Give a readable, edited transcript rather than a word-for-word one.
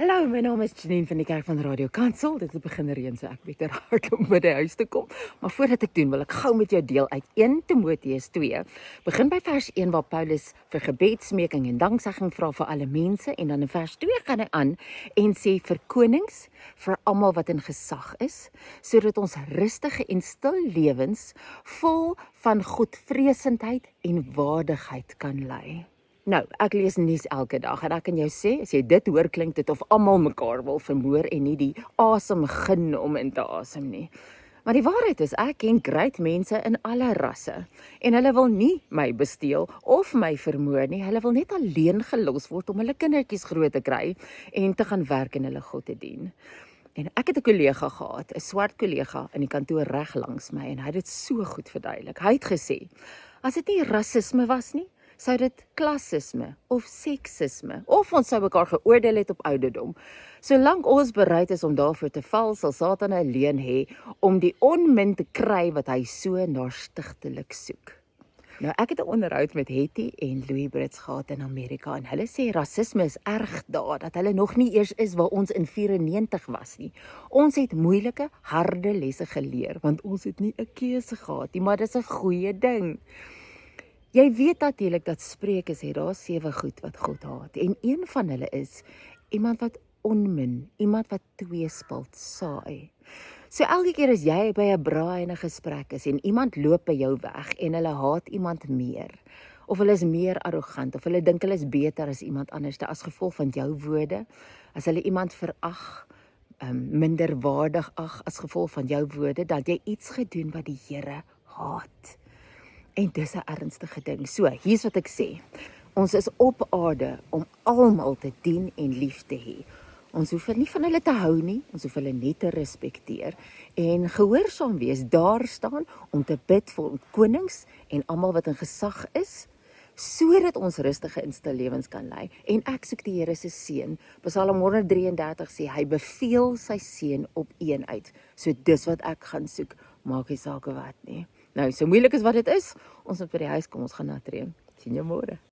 Hallo, my naam is Janine van die Kerk van Radio Kansel. Dit het begin reën, so ek beter hardloop by die huis te kom. Maar voordat ek doen, wil ek gou met jou deel uit 1 Timoteus 2. Begin by vers 1 waar Paulus vir gebedsmeking en danksegging vra vir alle mense, en dan in vers 2 gaan hy aan en sê vir konings, vir almal wat in gesag is, sodat ons rustige en stil lewens vol van godvreesendheid en waardigheid kan lei. Nou, ek lees nuus elke dag en ek kan jou sê, as jy dit hoor, klink dit of almal mekaar wil vermoor en nie die asem gun om in te asem nie. Maar die waarheid is, ek ken great mense in alle rasse en hulle wil nie my besteel of my vermoor nie. Hulle wil net alleen gelos word om hulle kindertjies groot te kry en te gaan werk en hulle God te dien. En ek het 'n kollega gehad, 'n swart kollega in die kantoor reg langs my, en hy het dit so goed verduidelik. Hy het gesê, as dit nie rasisme was nie, sou dit klassisme of seksisme, of ons sou mekaar geoordeel het op ouderdom. Solank ons bereid is om daarvoor te val, sal Satan 'n leen hê om die onmin te kry wat hy so narstigtelik soek. Nou, ek het 'n onderhoud met Hetty en Louis Brits gehad in Amerika, en hulle sê rasisme is erg daar, dat hulle nog nie eers is waar ons in 94 was nie. Ons het moeilike, harde lesse geleer, want ons het nie 'n keuse gehad nie, maar dis 'n goeie ding. Jy weet natuurlik dat Spreuke sê daar 7 goed wat God haat, en een van hulle is iemand wat onmin, iemand wat tweespalt saai. So elke keer as jy by 'n braai en 'n gesprek is en iemand loop by jou weg en hulle haat iemand meer, of hulle is meer arrogant, of hulle dink hulle is beter as iemand anders as gevolg van jou woorde, as hulle iemand verag, minderwaardig ag as gevolg van jou woorde, dat jy iets gedoen wat die Here haat. En dis 'n ernstige ding. So, hier's wat ek sê. Ons is op aarde om almal te dien en lief te hê. Ons hoef nie van hulle te hou nie, ons hoef hulle net te respekteer en gehoorsaam wees, daar staan om te bid vir konings en almal wat in gesag is, sodat ons rustige en stil lewens kan lei. En ek soek die Here se seën. Psalm 133 sê, hy beveel sy seën op een uit. So dis wat ek gaan soek, maak nie saak wat nie. Nou, so moeilik as wat dit is, ons moet by die huis kom, ons gaan na tree. Sien jou môre.